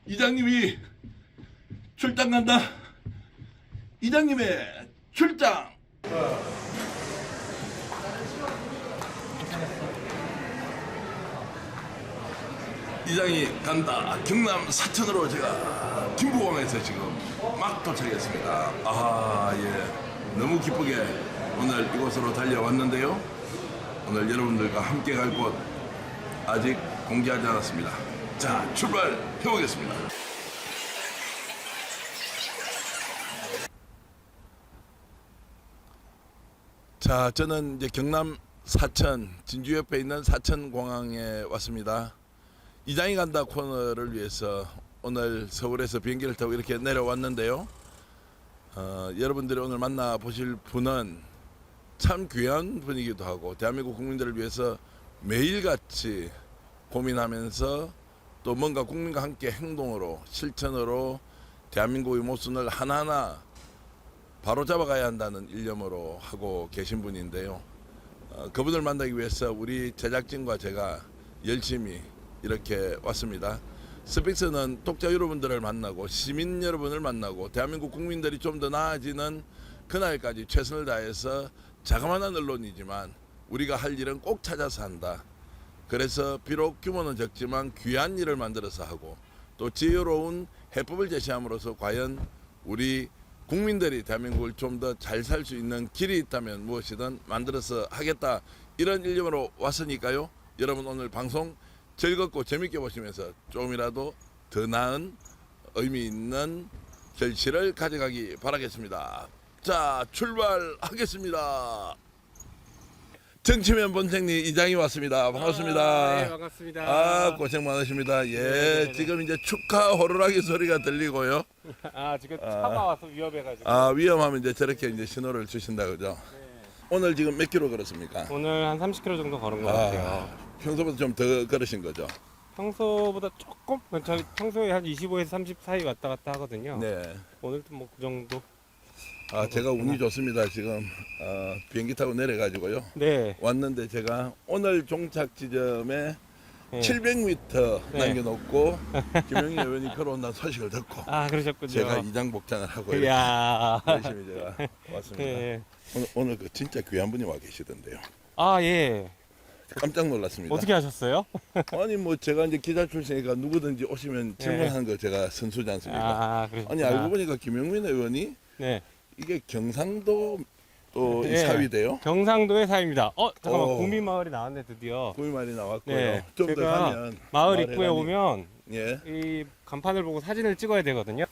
이장님이 출장 간다. 이장님의 출장. 이장이 간다. 경남 사천으로 제가 김포공항에서 지금 막 도착했습니다. 아, 예. 너무 기쁘게 오늘 이곳으로 달려왔는데요. 오늘 여러분들과 함께 갈 곳 아직 공개하지 않았습니다. 자, 출발해 보겠습니다. 자, 저는 이제 경남 사천, 진주 옆에 있는 사천공항에 왔습니다. 이장이 간다 코너를 위해서 오늘 서울에서 비행기를 타고 이렇게 내려왔는데요. 여러분들이 오늘 만나보실 분은 참 귀한 분이기도 하고 대한민국 국민들을 위해서 매일같이 고민하면서 또 뭔가 국민과 함께 행동으로 실천으로 대한민국의 모순을 하나하나 바로 잡아가야 한다는 일념으로 하고 계신 분인데요. 그분을 만나기 위해서 우리 제작진과 제가 열심히 이렇게 왔습니다. 스픽스는 독자 여러분들을 만나고 시민 여러분을 만나고 대한민국 국민들이 좀 더 나아지는 그날까지 최선을 다해서 자그마한 언론이지만 우리가 할 일은 꼭 찾아서 한다. 그래서 비록 규모는 적지만 귀한 일을 만들어서 하고 또 지혜로운 해법을 제시함으로써 과연 우리 국민들이 대한민국을 좀 더 잘 살 수 있는 길이 있다면 무엇이든 만들어서 하겠다. 이런 일념으로 왔으니까요. 여러분 오늘 방송 즐겁고 재밌게 보시면서 조금이라도 더 나은 의미 있는 결실을 가져가기 바라겠습니다. 자, 출발하겠습니다. 정치면 본생리 이장이 왔습니다. 반갑습니다. 네, 반갑습니다. 아, 고생 많으십니다. 예, 네네네. 지금 이제 축하 호루라기 소리가 들리고요. 지금 차가 와서 위험해가지고. 위험하면 이제 저렇게 이제 신호를 주신다 그죠? 네. 오늘 지금 몇 킬로 걸었습니까? 오늘 한 30km 정도 걸은 것 같아요. 평소보다 좀 더 걸으신 거죠? 평소보다 조금, 저 평소에 한 25에서 30 사이 왔다 갔다 하거든요. 네. 오늘도 뭐 그 정도. 제가 운이 좋습니다. 지금 비행기 타고 내려가지고요. 네. 왔는데 제가 오늘 종착 지점에 네. 700m 네. 남겨놓고 김영희 의원이 걸어온다는 소식을 듣고 그러셨군요. 제가 이장 복장을 하고 이렇게 이야. 열심히 제가 왔습니다. 네. 오늘 그 진짜 귀한 분이 와 계시던데요. 예. 깜짝 놀랐습니다. 어떻게 하셨어요? 아니 뭐 제가 이제 기자 출신이니까 누구든지 오시면 질문하는 거 제가 선수지 않습니까? 그러셨구나. 아니 알고 보니까 김영민 의원이 네. 이게 경상도 또 이 네. 사위대요. 경상도의 사입니다. 잠깐만, 어. 국민마을이 나왔네, 드디어. 구이말이 나왔고요. 네. 좀 더 제가 가면 마을 입구에 해관이- 오면 예. 이 간판을 보고 사진을 찍어야 되거든요.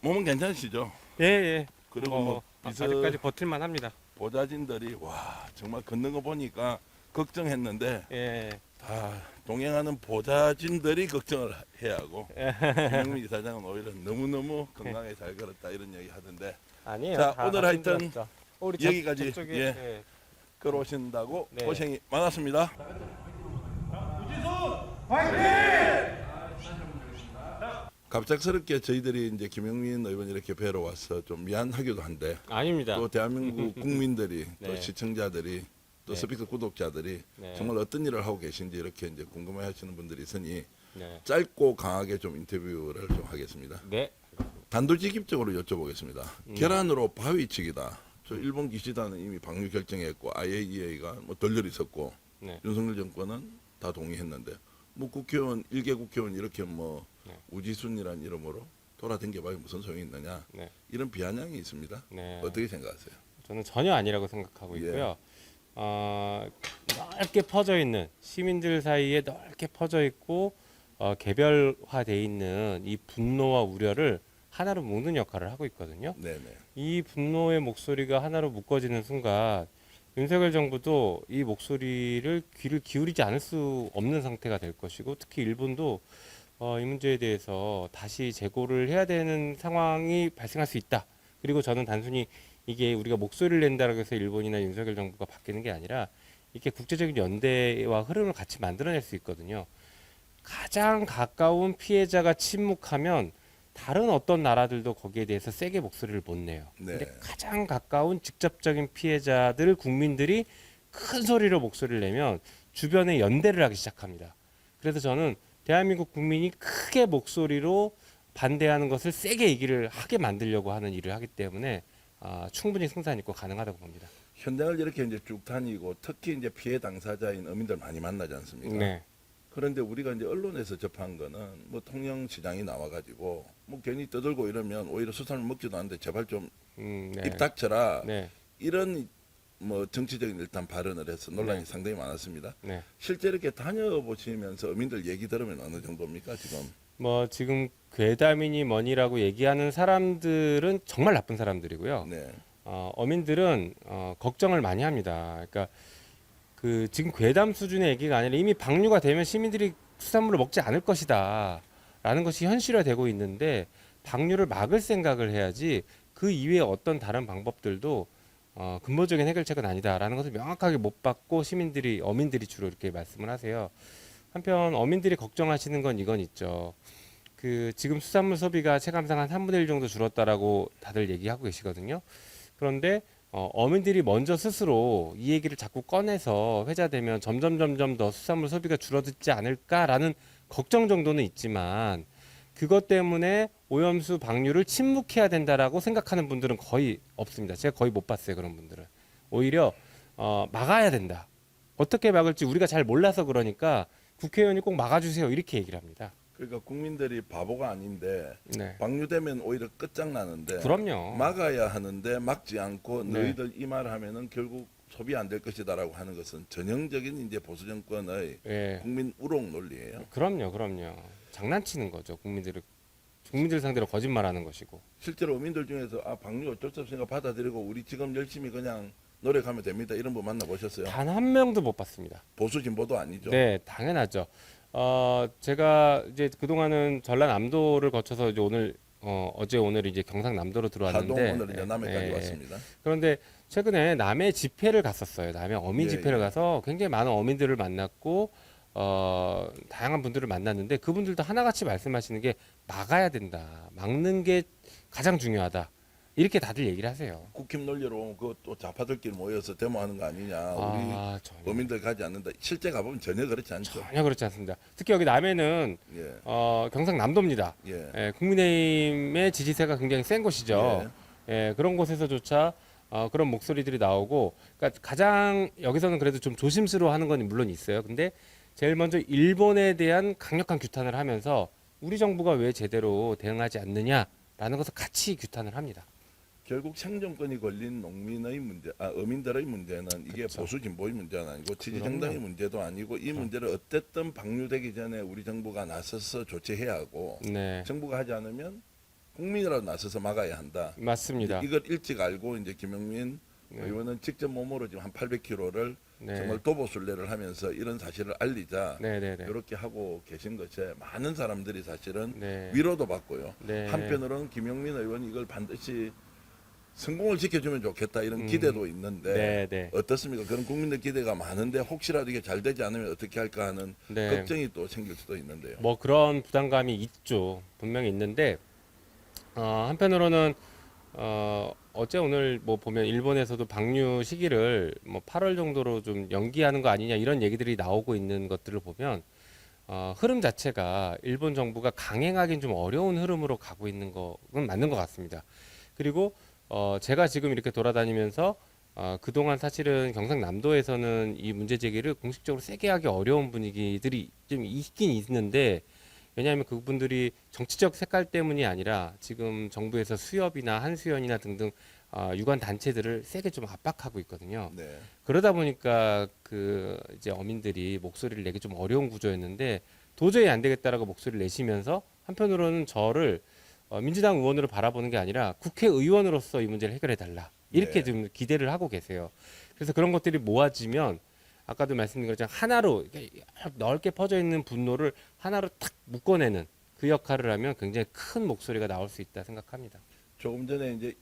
몸은 괜찮으시죠? 예. 그리고 뭐 아직까지 버틸만 합니다. 보좌진들이 와 정말 걷는 거 보니까 걱정했는데 예. 다 동행하는 보좌진들이 걱정을 해야 하고 김영민 이사장은 오히려 너무너무 건강하게 잘 걸었다 이런 얘기 하던데 아니에요. 자, 다 오늘 같이 하여튼 힘들었죠. 우리 여기까지, 저쪽에, 예. 걸어오신다고 네. 고생이 많았습니다. 갑작스럽게 저희들이 이제 김영민 의원 이렇게 뵈러 와서 좀 미안하기도 한데 아닙니다. 또 대한민국 국민들이 또 네. 시청자들이 또 네. 스피커 구독자들이 네. 정말 어떤 일을 하고 계신지 이렇게 이제 궁금해하시는 분들이 있으니 네. 짧고 강하게 좀 인터뷰를 좀 하겠습니다. 네. 단도직입적으로 여쭤보겠습니다. 계란으로 바위치기다. 저 일본 기시다는 이미 방류 결정했고 IAEA가 뭐 덜덜 있었고 네. 윤석열 정권은 다 동의했는데 뭐 국회의원 일개 국회의원 이렇게 뭐 네. 우지순이란 이름으로 돌아댕겨봐야 무슨 소용이 있느냐 네. 이런 비아냥이 있습니다. 네. 어떻게 생각하세요? 저는 전혀 아니라고 생각하고 예. 있고요. 넓게 퍼져 있는 시민들 사이에 넓게 퍼져 있고 개별화돼 있는 이 분노와 우려를 하나로 묶는 역할을 하고 있거든요. 네네. 이 분노의 목소리가 하나로 묶어지는 순간 윤석열 정부도 이 목소리를 귀를 기울이지 않을 수 없는 상태가 될 것이고 특히 일본도 이 문제에 대해서 다시 재고를 해야 되는 상황이 발생할 수 있다. 그리고 저는 단순히 이게 우리가 목소리를 낸다고 해서 일본이나 윤석열 정부가 바뀌는 게 아니라 이렇게 국제적인 연대와 흐름을 같이 만들어낼 수 있거든요. 가장 가까운 피해자가 침묵하면 다른 어떤 나라들도 거기에 대해서 세게 목소리를 못 내요. 네. 근데 가장 가까운 직접적인 피해자들 국민들이 큰 소리로 목소리를 내면 주변에 연대를 하기 시작합니다. 그래서 저는 대한민국 국민이 크게 목소리로 반대하는 것을 세게 얘기를 하게 만들려고 하는 일을 하기 때문에 충분히 승산 있고 가능하다고 봅니다. 현장을 이렇게 이제 쭉 다니고 특히 이제 피해 당사자인 어민들 많이 만나지 않습니까? 네, 그런데 우리가 이제 언론에서 접한 거는 뭐 통영시장이 나와가지고 뭐 괜히 떠들고 이러면 오히려 수산물 먹지도 않는데 제발 좀 네, 입 닥쳐라 네, 이런 뭐 정치적인 일단 발언을 해서 논란이 네. 상당히 많았습니다. 네. 실제 이렇게 다녀보시면서 어민들 얘기 들으면 어느 정도입니까 지금? 뭐 지금 괴담이니 뭐니라고 얘기하는 사람들은 정말 나쁜 사람들이고요. 네, 어민들은 걱정을 많이 합니다. 그러니까 그 지금 괴담 수준의 얘기가 아니라 이미 방류가 되면 시민들이 수산물을 먹지 않을 것이다라는 것이 현실화되고 있는데 방류를 막을 생각을 해야지 그 이외에 어떤 다른 방법들도 근본적인 해결책은 아니다라는 것을 명확하게 못 받고 시민들이 어민들이 주로 이렇게 말씀을 하세요. 한편 어민들이 걱정하시는 건 이건 있죠. 그 지금 수산물 소비가 체감상 한 3분의 1 정도 줄었다라고 다들 얘기하고 계시거든요. 그런데 어민들이 먼저 스스로 이 얘기를 자꾸 꺼내서 회자되면 점점 더 수산물 소비가 줄어들지 않을까라는 걱정 정도는 있지만 그것 때문에 오염수 방류를 침묵해야 된다라고 생각하는 분들은 거의 없습니다. 제가 거의 못 봤어요. 그런 분들은 오히려 막아야 된다. 어떻게 막을지 우리가 잘 몰라서 그러니까 국회의원이 꼭 막아주세요. 이렇게 얘기를 합니다. 그러니까 국민들이 바보가 아닌데 네, 방류되면 오히려 끝장나는데 그럼요. 막아야 하는데 막지 않고 네. 너희들 이 말 하면은 결국 소비 안 될 것이다라고 하는 것은 전형적인 이제 보수 정권의 예, 국민 우롱 논리예요. 그럼요. 장난치는 거죠. 국민들 상대로 거짓말하는 것이고. 실제로 어민들 중에서 방류 어쩔 수 없으니까 받아들이고 우리 지금 열심히 그냥 노력하면 됩니다. 이런 분 만나보셨어요? 단 한 명도 못 봤습니다. 보수 진보도 아니죠. 네, 당연하죠. 제가 이제 그동안은 전라남도를 거쳐서 이제 어제 오늘 이제 경상남도로 들어왔는데, 하동 오늘 이제 남해까지 예. 왔습니다. 그런데 최근에 남해 집회를 갔었어요. 남해 어민 예, 집회를 예. 가서 굉장히 많은 어민들을 만났고, 다양한 분들을 만났는데 그분들도 하나같이 말씀하시는 게 막아야 된다. 막는 게 가장 중요하다. 이렇게 다들 얘기를 하세요. 국힘 논리로 그또 좌파들끼리 모여서 데모하는 거 아니냐. 우리 전혀, 어민들 가지 않는다. 실제 가보면 전혀 그렇지 않죠. 전혀 그렇지 않습니다. 특히 여기 남해는 예, 경상남도입니다. 예. 국민의힘의 지지세가 굉장히 센 곳이죠. 그런 곳에서조차 그런 목소리들이 나오고, 그러니까 가장 여기서는 그래도 좀 조심스러워하는 건 물론 있어요. 근데 제일 먼저 일본에 대한 강력한 규탄을 하면서 우리 정부가 왜 제대로 대응하지 않느냐라는 것을 같이 규탄을 합니다. 결국 생존권이 걸린 농민의 문제, 어민들의 문제는 이게 그렇죠. 보수 진보의 문제는 아니고 지지정당의 문제도 아니고 이 문제를 어쨌든 방류되기 전에 우리 정부가 나서서 조치해야 하고 네, 정부가 하지 않으면 국민이라도 나서서 막아야 한다. 맞습니다. 이걸 일찍 알고 이제 김영민 네. 의원은 직접 몸으로 지금 한 800km를 네, 정말 도보순례를 하면서 이런 사실을 알리자 네. 이렇게 하고 계신 것에 많은 사람들이 사실은 네. 위로도 받고요. 네. 한편으로는 김영민 의원이 이걸 반드시 성공을 시켜주면 좋겠다 이런 기대도 있는데 네. 어떻습니까? 그런 국민들 기대가 많은데 혹시라도 이게 잘 되지 않으면 어떻게 할까 하는 네. 걱정이 또 생길 수도 있는데요. 뭐 그런 부담감이 있죠. 분명히 있는데 한편으로는 어제 오늘 뭐 보면 일본에서도 방류 시기를 뭐 8월 정도로 좀 연기하는 거 아니냐 이런 얘기들이 나오고 있는 것들을 보면 흐름 자체가 일본 정부가 강행하기는 좀 어려운 흐름으로 가고 있는 것은 맞는 것 같습니다. 그리고 제가 지금 이렇게 돌아다니면서 그동안 사실은 경상남도에서는 이 문제 제기를 공식적으로 세게 하기 어려운 분위기들이 좀 있긴 있는데 왜냐하면 그분들이 정치적 색깔 때문이 아니라 지금 정부에서 수협이나 한수연이나 등등 유관 단체들을 세게 좀 압박하고 있거든요. 네. 그러다 보니까 그 이제 어민들이 목소리를 내기 좀 어려운 구조였는데 도저히 안 되겠다라고 목소리를 내시면서 한편으로는 저를 민주당 의원으로 바라보는 게 아니라 국회의원으로서 이 문제를 해결해 달라 이렇게 네. 좀 기대를 하고 계세요. 그래서 그런 것들이 모아지면 아까도 말씀드린 것처럼 하나로 이렇게 넓게 퍼져 있는 분노를 하나로 탁 묶어내는 그 역할을 하면 굉장히 큰 목소리가 나올 수 있다 생각합니다. 조금 전에 이제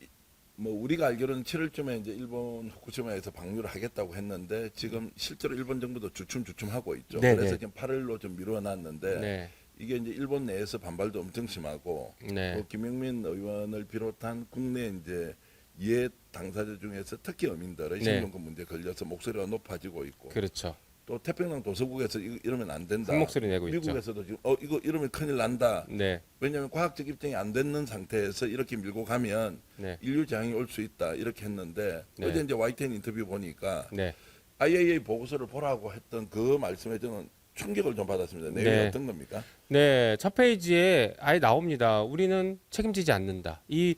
뭐 우리가 알기로는 7월쯤에 이제 일본 후쿠시마에서 방류를 하겠다고 했는데 지금 실제로 일본 정부도 주춤하고 있죠. 네, 그래서 네. 지금 8월로 좀 미뤄놨는데 네, 이게 이제 일본 내에서 반발도 엄청 심하고 네, 또 김영민 의원을 비롯한 국내 이제 이해 당사자 중에서 특히 어민들의 네. 생존권 문제에 걸려서 목소리가 높아지고 있고 그렇죠. 또 태평양 도서국에서 이러면 안 된다. 한 목소리 내고 있죠. 미국에서도 지금 이거 이러면 큰일 난다. 네, 왜냐하면 과학적 입증이 안 되는 상태에서 이렇게 밀고 가면 네, 인류 재앙이 올 수 있다 이렇게 했는데 네. 어제 이제 YTN 인터뷰 보니까 네. IAEA 보고서를 보라고 했던 그 말씀에 저는 충격을 좀 받았습니다. 내용이 네. 어떤 겁니까? 네, 첫 페이지에 아예 나옵니다. 우리는 책임지지 않는다. 이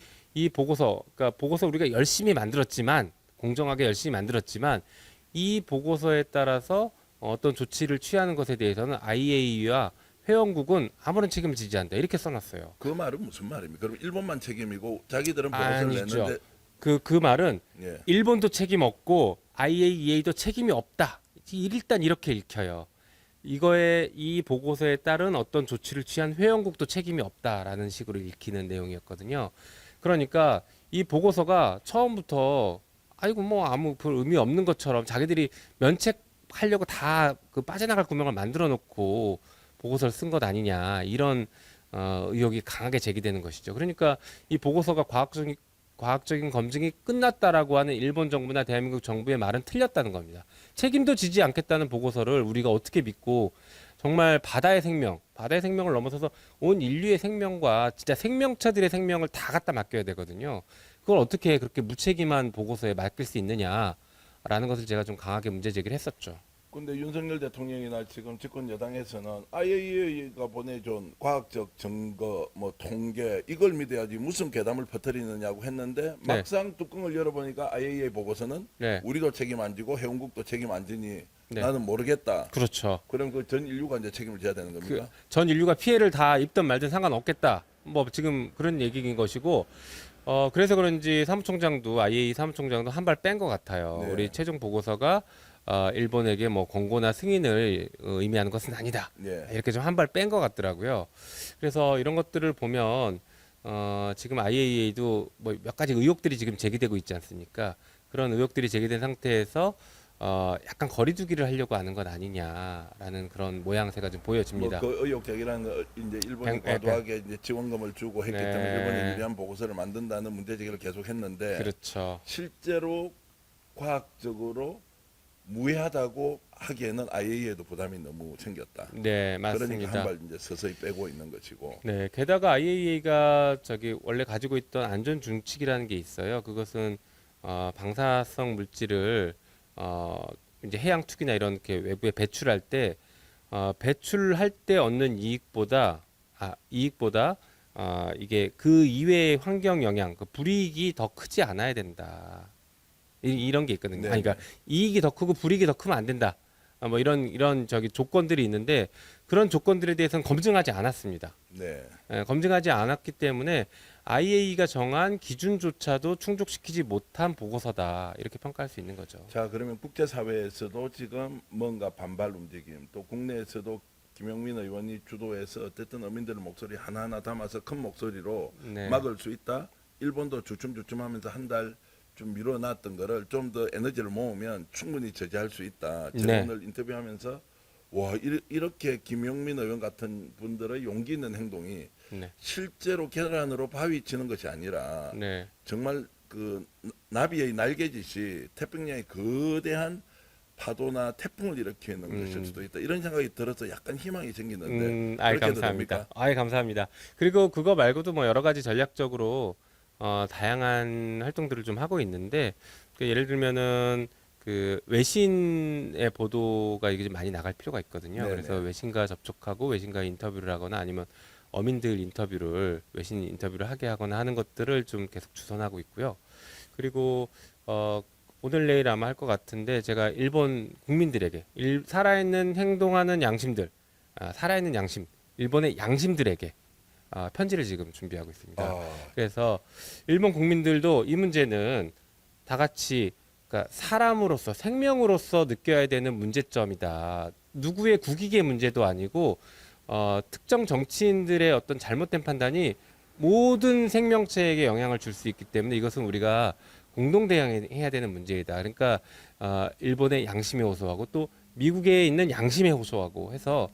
보고서, 그러니까 보고서 우리가 열심히 만들었지만, 공정하게 열심히 만들었지만, 이 보고서에 따라서 어떤 조치를 취하는 것에 대해서는 IAEA와 회원국은 아무런 책임을 지지 않는다. 이렇게 써놨어요. 그 말은 무슨 말입니까? 그럼 일본만 책임이고 자기들은 보고서를 아니죠. 냈는데 그 말은 예. 일본도 책임 없고 IAEA도 책임이 없다. 일단 이렇게 읽혀요. 이 보고서에 따른 어떤 조치를 취한 회원국도 책임이 없다라는 식으로 읽히는 내용이었거든요. 그러니까 이 보고서가 처음부터 아이고 뭐 아무 별 의미 없는 것처럼 자기들이 면책하려고 다 그 빠져나갈 구멍을 만들어 놓고 보고서를 쓴 것 아니냐 이런 의혹이 강하게 제기되는 것이죠. 그러니까 이 보고서가 과학적인 검증이 끝났다라고 하는 일본 정부나 대한민국 정부의 말은 틀렸다는 겁니다. 책임도 지지 않겠다는 보고서를 우리가 어떻게 믿고 정말 바다의 생명을 넘어서서 온 인류의 생명과 진짜 생명체들의 생명을 다 갖다 맡겨야 되거든요. 그걸 어떻게 그렇게 무책임한 보고서에 맡길 수 있느냐라는 것을 제가 좀 강하게 문제 제기를 했었죠. 근데 윤석열 대통령이나 지금 집권 여당에서는 IAEA가 보내준 과학적 증거, 뭐 통계 이걸 믿어야지 무슨 괴담을 퍼뜨리느냐고 했는데 네. 막상 뚜껑을 열어보니까 IAEA 보고서는 네, 우리도 책임 안 지고 회원국도 책임 안 지니 네. 나는 모르겠다. 그렇죠. 그럼 그 전 인류가 이제 책임을 져야 되는 겁니까? 전 인류가 피해를 다 입든 말든 상관없겠다. 뭐 지금 그런 얘기인 것이고, 그래서 그런지 사무총장도 IAEA 사무총장도 한 발 뺀 것 같아요. 네. 우리 최종 보고서가 일본에게 뭐 권고나 승인을 의미하는 것은 아니다. 예. 이렇게 좀 한 발 뺀 것 같더라고요. 그래서 이런 것들을 보면 지금 IAEA도 뭐 몇 가지 의혹들이 지금 제기되고 있지 않습니까? 그런 의혹들이 제기된 상태에서 약간 거리두기를 하려고 하는 것 아니냐라는 그런 모양새가 좀 보여집니다. 뭐 그 의혹 제기라는 거 이제 일본이 과도하게 이제 지원금을 주고 했기 네. 때문에 일본이 유리한 보고서를 만든다는 문제 제기를 계속했는데 그렇죠. 실제로 과학적으로 무해하다고 하기에는 IAEA도 부담이 너무 생겼다. 네, 그러니까 맞습니다. 한 발 이제 서서히 빼고 있는 것이고. 네, 게다가 IAEA가 원래 가지고 있던 안전 준칙이라는 게 있어요. 그것은 방사성 물질을 이제 해양 투기나 이런 이렇게 외부에 배출할 때 배출할 때 얻는 이익보다 이게 그 이외의 환경 영향, 그 불이익이 더 크지 않아야 된다. 이런 게 있거든요. 네. 아니, 그러니까 이익이 더 크고 불이익이 더 크면 안 된다. 뭐 이런 조건들이 있는데 그런 조건들에 대해서는 검증하지 않았습니다. 네. 검증하지 않았기 때문에 IAEA가 정한 기준조차도 충족시키지 못한 보고서다 이렇게 평가할 수 있는 거죠. 자, 그러면 국제사회에서도 지금 뭔가 반발 움직임, 또 국내에서도 김영민 의원이 주도해서 어쨌든 어민들의 목소리 하나하나 담아서 큰 목소리로 네. 막을 수 있다. 일본도 주춤주춤하면서 한 달 좀 미뤄놨던 거를 좀 더 에너지를 모으면 충분히 저지할 수 있다. 제가 네. 오늘 인터뷰하면서 와 이렇게 김영민 의원 같은 분들의 용기 있는 행동이 네. 실제로 계란으로 바위 치는 것이 아니라 네. 정말 그 나비의 날개짓이 태평양의 거대한 파도나 태풍을 일으키는 것일 수도 있다. 이런 생각이 들어서 약간 희망이 생기는데 아이 그렇게도 감사합니다. 됩니까? 아이 감사합니다. 그리고 그거 말고도 뭐 여러 가지 전략적으로 다양한 활동들을 좀 하고 있는데 예를 들면은 그 외신의 보도가 이게 좀 많이 나갈 필요가 있거든요. 네네. 그래서 외신과 접촉하고 외신과 인터뷰를 하거나 아니면 어민들 인터뷰를 외신 인터뷰를 하게 하거나 하는 것들을 좀 계속 주선하고 있고요. 그리고 오늘 내일 아마 할 것 같은데 제가 일본 국민들에게 살아있는 행동하는 양심들, 살아있는 양심, 일본의 양심들에게 편지를 지금 준비하고 있습니다. 그래서 일본 국민들도 이 문제는 다 같이 그러니까 사람으로서 생명으로서 느껴야 되는 문제점이다. 누구의 국익의 문제도 아니고 특정 정치인들의 어떤 잘못된 판단이 모든 생명체에게 영향을 줄 수 있기 때문에 이것은 우리가 공동 대응해야 되는 문제이다. 그러니까 일본의 양심에 호소하고 또 미국에 있는 양심에 호소하고 해서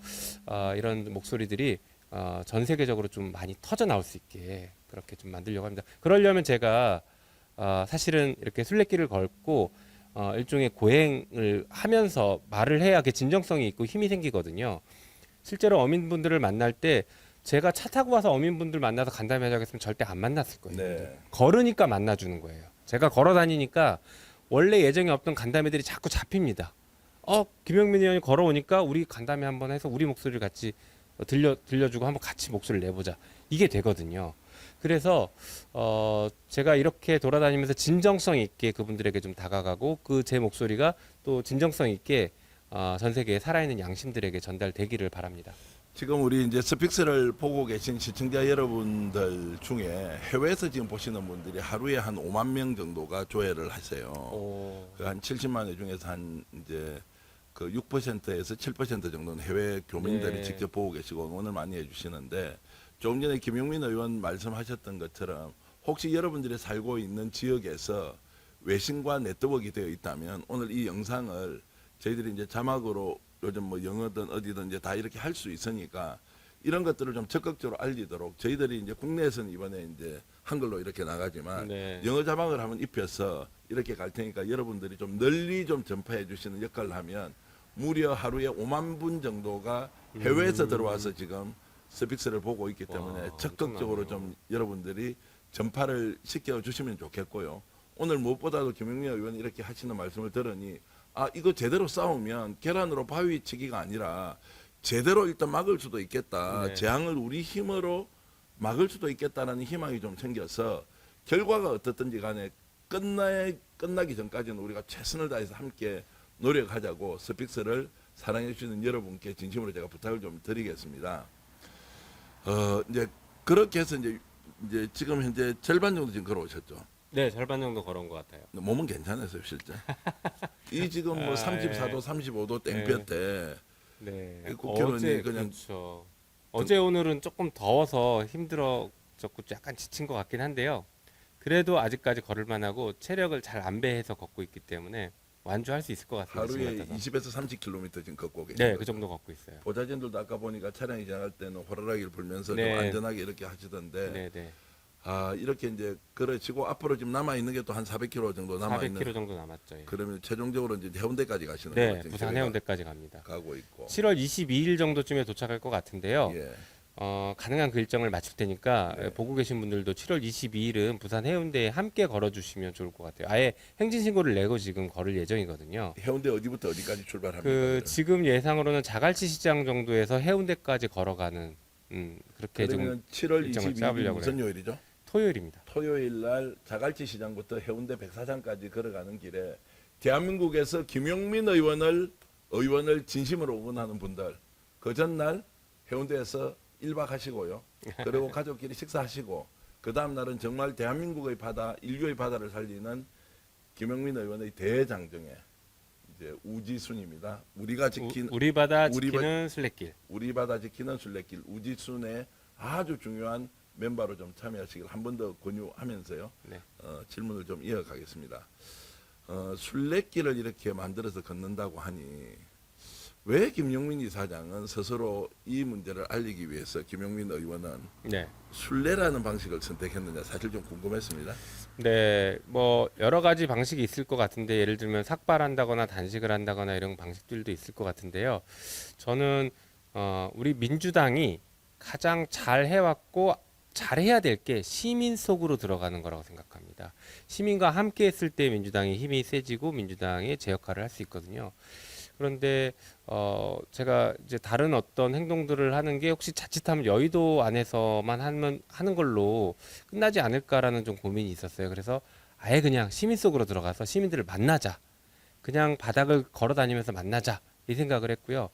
이런 목소리들이 전 세계적으로 좀 많이 터져 나올 수 있게 그렇게 좀 만들려고 합니다. 그러려면 제가 사실은 이렇게 순례길을 걷고 일종의 고행을 하면서 말을 해야 그 진정성이 있고 힘이 생기거든요. 실제로 어민분들을 만날 때 제가 차 타고 와서 어민분들 만나서 간담회 하자고 했으면 절대 안 만났을 거예요. 네. 걸으니까 만나주는 거예요. 제가 걸어 다니니까 원래 예정에 없던 간담회들이 자꾸 잡힙니다. 김영민 의원이 걸어오니까 우리 간담회 한번 해서 우리 목소리를 같이 들려주고 한번 같이 목소리를 내보자. 이게 되거든요. 그래서 제가 이렇게 돌아다니면서 진정성 있게 그분들에게 좀 다가가고 그 제 목소리가 또 진정성 있게 전 세계에 살아있는 양심들에게 전달되기를 바랍니다. 지금 우리 이제 스픽스를 보고 계신 시청자 여러분들 중에 해외에서 지금 보시는 분들이 하루에 한 5만 명 정도가 조회를 하세요. 그 한 70만 회 중에서 한 이제 그 6%에서 7% 정도는 해외 교민들이 네. 직접 보고 계시고 응원을 많이 해주시는데 조금 전에 김용민 의원 말씀하셨던 것처럼 혹시 여러분들이 살고 있는 지역에서 외신과 네트워크가 되어 있다면 오늘 이 영상을 저희들이 이제 자막으로 요즘 뭐 영어든 어디든 이제 다 이렇게 할 수 있으니까 이런 것들을 좀 적극적으로 알리도록 저희들이 이제 국내에서는 이번에 이제 한글로 이렇게 나가지만 네. 영어 자막을 한번 입혀서 이렇게 갈 테니까 여러분들이 좀 널리 좀 전파해 주시는 역할을 하면 무려 하루에 5만 분 정도가 해외에서 들어와서 지금 스픽스를 보고 있기 때문에 와, 적극적으로 엄청나네요. 좀 여러분들이 전파를 시켜 주시면 좋겠고요. 오늘 무엇보다도 김영민 의원이 이렇게 하시는 말씀을 들으니 이거 제대로 싸우면 계란으로 바위 치기가 아니라 제대로 일단 막을 수도 있겠다. 네. 재앙을 우리 힘으로 막을 수도 있겠다라는 희망이 좀 생겨서 결과가 어떻든지 간에 끝나기 전까지는 우리가 최선을 다해서 함께 노력하자고 스픽스를 사랑해 주시는 여러분께 진심으로 제가 부탁을 좀 드리겠습니다. 이제 그렇게 해서 이제 지금 현재 절반 정도 지금 걸어오셨죠. 네, 절반 정도 걸어온 것 같아요. 몸은 괜찮으세요, 실제? 이 지금 뭐 아, 34도, 예. 35도 땡볕에 네. 국회의원이 어제 그냥 그렇죠. 어제 오늘은 조금 더워서 힘들어졌고 약간 지친 것 같긴 한데요. 그래도 아직까지 걸을 만하고 체력을 잘 안배해서 걷고 있기 때문에 완주할 수 있을 것 같습니다. 지금 하루에 같아서. 20에서 30km 지금 걷고 계신 네, 거죠. 그 정도 걷고 있어요. 보좌진들도 아까 보니까 차량이 지나갈 때는 호루라기를 불면서 네. 좀 안전하게 이렇게 하시던데 네, 네. 이렇게 이제 걸어지고 앞으로 지금 남아 있는 게 또 한 400km 정도 남아 있는 400km 정도 남았죠. 예. 그러면 최종적으로 이제 해운대까지 가시는 네, 거죠. 부산 해운대까지 갑니다. 가고 있고. 7월 22일 정도쯤에 도착할 것 같은데요. 예. 가능한 그 일정을 맞출 테니까 네. 보고 계신 분들도 7월 22일은 부산 해운대에 함께 걸어주시면 좋을 것 같아요. 아예 행진신고를 내고 지금 걸을 예정이거든요. 해운대 어디부터 어디까지 출발합니까? 지금 예상으로는 자갈치 시장 정도에서 해운대까지 걸어가는 그렇게 좀 그러면 7월 일정을 22일이 짜보려고 무슨 그래요. 요일이죠? 토요일입니다. 토요일 날 자갈치 시장부터 해운대 백사장까지 걸어가는 길에 대한민국에서 김용민 의원을 진심으로 응원하는 분들 그 전날 해운대에서 1박 하시고요. 그리고 가족끼리 식사하시고 그 다음 날은 정말 대한민국의 바다, 인류의 바다를 살리는 김용민 의원의 대장정에 이제 우지순입니다. 우리가 지킨 우리 바다 우리 지키는 순례길. 우리 바다 지키는 순례길 우지순의 아주 중요한 멤버로 좀 참여하시길 한 번 더 권유하면서요. 네. 질문을 좀 이어가겠습니다. 순례길을 이렇게 만들어서 걷는다고 하니 왜 김용민 이사장은 스스로 이 문제를 알리기 위해서 김용민 의원은 네. 순례라는 방식을 선택했느냐 사실 좀 궁금했습니다. 네, 뭐 여러 가지 방식이 있을 것 같은데 예를 들면 삭발한다거나 단식을 한다거나 이런 방식들도 있을 것 같은데요. 저는 우리 민주당이 가장 잘 해왔고 잘해야 될 게 시민 속으로 들어가는 거라고 생각합니다. 시민과 함께 했을 때 민주당이 힘이 세지고 민주당의 제 역할을 할 수 있거든요. 그런데 제가 이제 다른 어떤 행동들을 하는 게 혹시 자칫하면 여의도 안에서만 하는 걸로 끝나지 않을까라는 좀 고민이 있었어요. 그래서 아예 그냥 시민 속으로 들어가서 시민들을 만나자. 그냥 바닥을 걸어 다니면서 만나자. 이 생각을 했고요.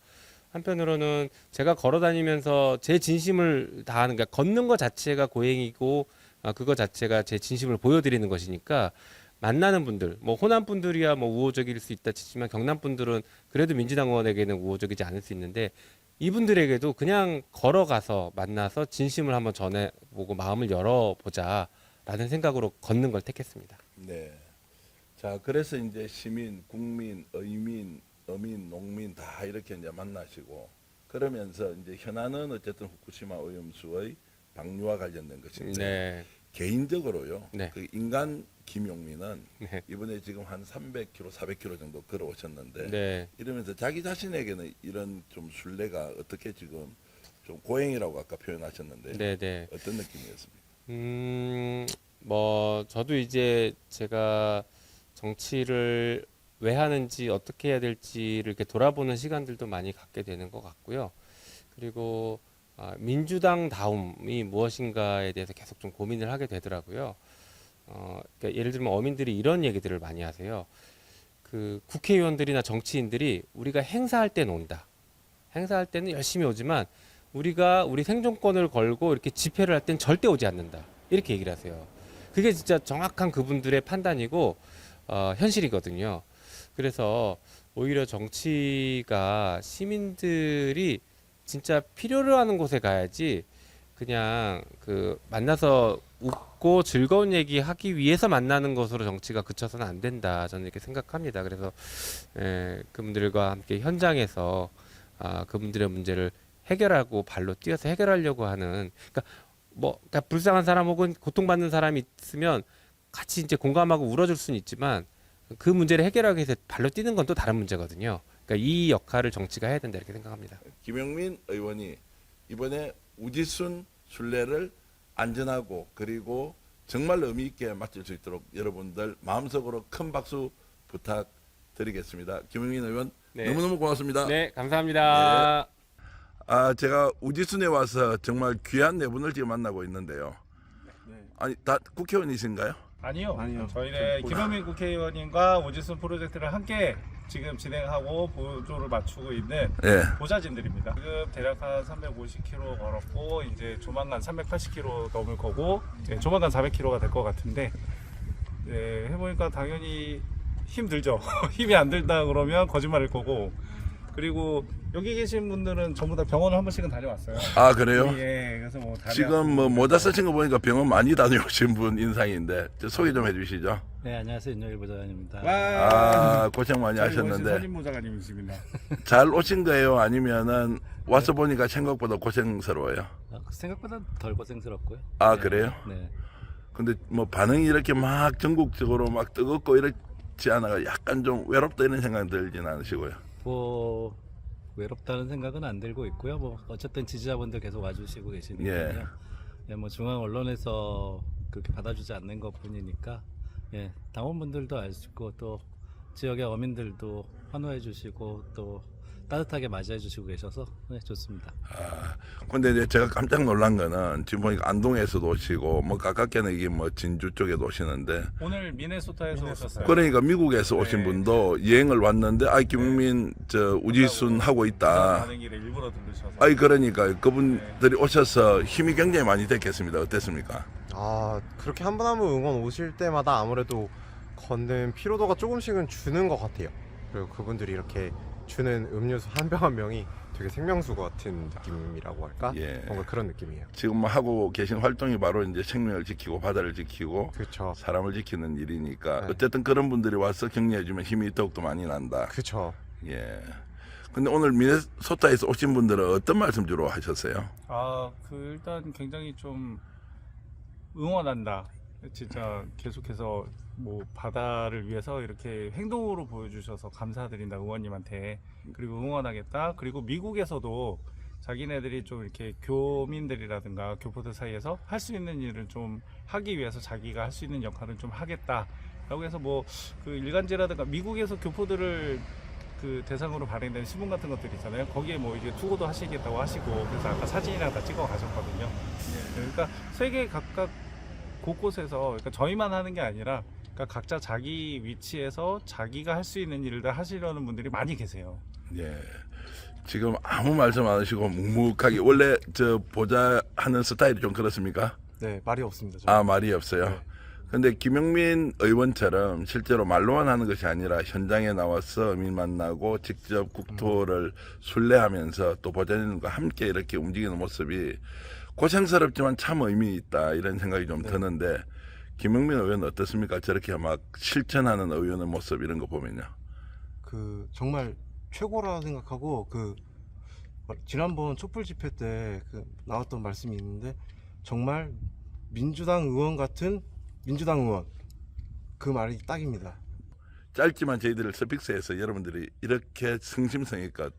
한편으로는 제가 걸어 다니면서 제 진심을 다하는 게 걷는 것 자체가 고행이고 그거 자체가 제 진심을 보여드리는 것이니까 만나는 분들, 뭐 호남 분들이야 뭐 우호적일 수 있다 치지만 경남 분들은 그래도 민주당 의원에게는 우호적이지 않을 수 있는데 이분들에게도 그냥 걸어가서 만나서 진심을 한번 전해보고 마음을 열어보자라는 생각으로 걷는 걸 택했습니다. 네. 자, 그래서 이제 시민, 국민, 의민, 어민, 농민 다 이렇게 이제 만나시고 그러면서 이제 현안은 어쨌든 후쿠시마 오염수의 방류와 관련된 것인데 네, 개인적으로요. 네. 그 인간 김용민은 네. 이번에 지금 한 300km, 400km 정도 걸어오셨는데 네. 이러면서 자기 자신에게는 이런 좀 순례가 어떻게 지금 좀 고행이라고 아까 표현하셨는데 네. 어떤 느낌이었습니까? 뭐 저도 이제 제가 정치를 왜 하는지 어떻게 해야 될지를 이렇게 돌아보는 시간들도 많이 갖게 되는 것 같고요. 그리고 민주당 다움이 무엇인가에 대해서 계속 좀 고민을 하게 되더라고요. 그러니까 예를 들면 어민들이 이런 얘기들을 많이 하세요. 그 국회의원들이나 정치인들이 우리가 행사할 때는 온다. 행사할 때는 열심히 오지만 우리가 우리 생존권을 걸고 이렇게 집회를 할 땐 절대 오지 않는다. 이렇게 얘기를 하세요. 그게 진짜 정확한 그분들의 판단이고 현실이거든요. 그래서 오히려 정치가 시민들이 진짜 필요로 하는 곳에 가야지 그냥 그 만나서 웃고 즐거운 얘기 하기 위해서 만나는 것으로 정치가 그쳐서는 안 된다. 저는 이렇게 생각합니다. 그래서 그분들과 함께 현장에서 그분들의 문제를 해결하고 발로 뛰어서 해결하려고 하는 그러니까 불쌍한 사람 혹은 고통받는 사람이 있으면 같이 이제 공감하고 울어줄 수는 있지만 그 문제를 해결하기 위해서 발로 뛰는 건 또 다른 문제거든요. 그러니까 이 역할을 정치가 해야 된다 이렇게 생각합니다. 김용민 의원이 이번에 우지순 순례를 안전하고 그리고 정말 의미 있게 마칠 수 있도록 여러분들 마음속으로 큰 박수 부탁드리겠습니다. 김용민 의원 네. 너무너무 고맙습니다. 네, 감사합니다. 제가 우지순에 와서 정말 귀한 네 분을 지금 만나고 있는데요. 네. 아니 다 국회의원이신가요? 아니요. 저희는 김용민 국회의원님과 오지순 프로젝트를 함께 지금 진행하고 보조를 맞추고 있는 예. 보좌진들입니다. 지금 대략 한 350km 걸었고 이제 조만간 380km 넘을 거고 이제 조만간 400km가 될 것 같은데 해보니까 당연히 힘들죠. 힘이 안 들다 그러면 거짓말일 거고 그리고 여기 계신 분들은 전부 다 병원을 한 번씩은 다녀왔어요. 아 그래요? 예, 그래서 뭐 다리 지금 뭐 모자 쓰신 거 보니까 병원 많이 다녀오신 분 인상인데 소개 좀 해주시죠. 네, 안녕하세요. 윤여일 보좌관입니다. 고생 많이 하셨는데 선임 보좌관님이십니다. 잘 오신 거예요? 아니면은 와서 보니까 생각보다 고생스러워요? 생각보다 덜 고생스럽고요. 아 네, 그래요? 네. 근데 뭐 반응이 이렇게 막 전국적으로 막 뜨겁고 이렇지 않아가 약간 좀 외롭다 이런 생각 들진 않으시고요? 뭐 외롭다는 생각은 안 들고 있고요. 뭐 어쨌든 지지자분들 계속 와주시고 계시니까요. 예, 뭐 중앙 언론에서 그렇게 받아주지 않는 것뿐이니까 예, 당원분들도 아시고 또 지역의 어민들도 환호해 주시고 또 따뜻하게 맞이해 주시고 계셔서 네, 좋습니다. 근데 이제 제가 깜짝 놀란 거는 지금 보니까 안동에서도 오시고 뭐 가깝게는 이게 뭐 진주 쪽에도 오시는데 오늘 미네소타에서 오셨어요. 그러니까 미국에서 오신 네. 분도 여행을 왔는데 김용민 저 우지순 하고 있다. 가는 길에 일부러 들르셔서. 그러니까 그분들이 오셔서 힘이 굉장히 많이 됐겠습니다. 어땠습니까? 그렇게 한 분 한 분 응원 오실 때마다 아무래도 걷는 피로도가 조금씩은 주는 것 같아요. 그리고 그분들이 이렇게 주는 음료수 한 병 한 병이 되게 생명수 같은 느낌이라고 할까? 예. 뭔가 그런 느낌이에요. 지금 뭐 하고 계신 활동이 바로 이제 생명을 지키고 바다를 지키고 그렇죠. 사람을 지키는 일이니까 네. 어쨌든 그런 분들이 와서 격려해주면 힘이 더욱더 많이 난다. 그렇죠. 예. 근데 오늘 미네소타에서 오신 분들은 어떤 말씀 주로 하셨어요? 일단 굉장히 좀 응원한다. 진짜 계속해서 뭐 바다를 위해서 이렇게 행동으로 보여주셔서 감사드린다 의원님한테. 그리고 응원하겠다. 그리고 미국에서도 자기네들이 좀 이렇게 교민들이라든가 교포들 사이에서 할 수 있는 일을 좀 하기 위해서 자기가 할 수 있는 역할을 좀 하겠다라고 해서 뭐 그 일간지라든가 미국에서 교포들을 그 대상으로 발행된 신문 같은 것들 있잖아요. 거기에 뭐 이제 투고도 하시겠다고 하시고 그래서 아까 사진이랑 다 찍어 가셨거든요. 그러니까 세계 각각 곳곳에서 그러니까 저희만 하는 게 아니라 그러니까 각자 자기 위치에서 자기가 할 수 있는 일을 하시려는 분들이 많이 계세요. 예. 지금 아무 말씀 안 하시고 묵묵하게 원래 저 보좌하는 스타일이 좀 그렇습니까? 네, 말이 없습니다. 말이 없어요. 네. 근데 김용민 의원처럼 실제로 말로만 하는 것이 아니라 현장에 나와서 어민 만나고 직접 국토를 순례하면서 또 보좌진과 함께 이렇게 움직이는 모습이 고생스럽지만 참 의미 있다 이런 생각이 좀 드는데 김용민 의원 어떻습니까? 저렇게 막 실천하는 의원의 모습 이런 거 보면요. 정말 최고라 생각하고 지난번 촛불 집회 때 나왔던 말씀이 있는데 정말 민주당 의원 같은 민주당 의원 그 말이 딱입니다. 짧지만 저희들 스픽스에서 여러분들이 이렇게 성심성의껏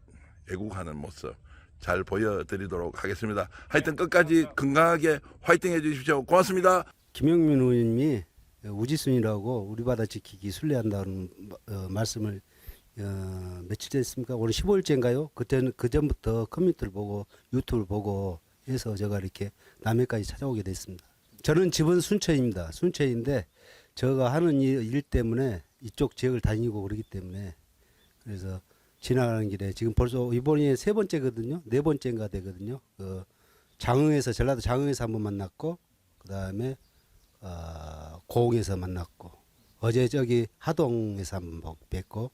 애국하는 모습 잘 보여드리도록 하겠습니다. 하여튼 끝까지 건강하게 화이팅 해주십시오. 고맙습니다. 김영민 의원님이 우지순이라고 우리 바다 지키기 순례한다는 말씀을 며칠 됐습니까? 오늘 15일째인가요? 그때는 그 전부터 컴퓨터를 보고 유튜브를 보고 해서 제가 이렇게 남해까지 찾아오게 됐습니다. 저는 집은 순천입니다. 순천인데 제가 하는 일 때문에 이쪽 지역을 다니고 그러기 때문에 그래서 지나가는 길에 지금 벌써 이번이 세 번째거든요. 네 번째인가 되거든요. 그 장흥에서 전라도 장흥에서 한번 만났고 그 다음에 고흥에서 만났고 어제 저기 하동에서 한번 뵙고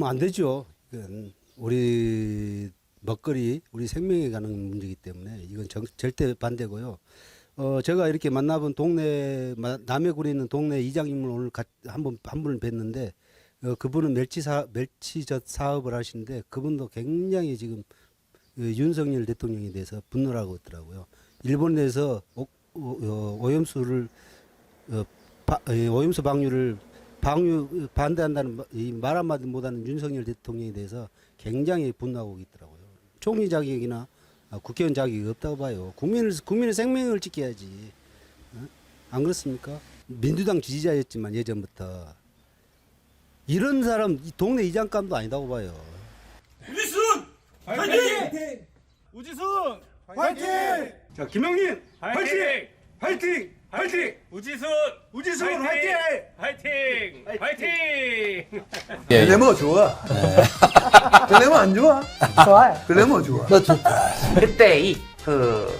안 되죠. 이건 우리 먹거리 우리 생명에 관한 문제이기 때문에 이건 절대 반대고요. 제가 이렇게 만나본 동네 남해군에 있는 동네 이장님을 오늘 한 분을 뵀는데 그분은 멸치젓 사업을 하시는데 그분도 굉장히 지금 윤석열 대통령에 대해서 분노를 하고 있더라고요. 일본에서 오염수 방류 반대한다는 이 말 한마디 못하는 윤석열 대통령에 대해서 굉장히 분노하고 있더라고요. 총리 자격이나 국회의원 자격이 없다고 봐요. 국민의 생명을 지켜야지. 안 그렇습니까? 민주당 지지자였지만 예전부터 이런 사람 동네 이장감도 아니다고 봐요. 우지순 화이팅! 우지순 화이팅! 자, 김영민 화이팅! 화이팅! 화이팅! 우지순 화이팅! 화이팅! 화이팅! 글래머 좋아. 글래머 안 좋아? 좋아요. 글래머 좋아. 그때 그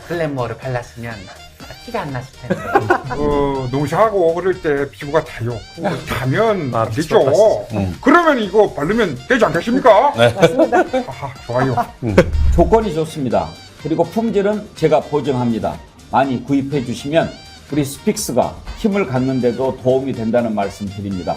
글래머를 발랐으면 티가 안 났을 텐데. 농사하고 그럴 때 피부가 타요. 타면 안 되죠. 그러면 이거 바르면 되지 않겠습니까? 네. 맞습니다. 아, 좋아요. 조건이 좋습니다. 그리고 품질은 제가 보증합니다. 많이 구입해 주시면 우리 스픽스가 힘을 갖는 데도 도움이 된다는 말씀 드립니다.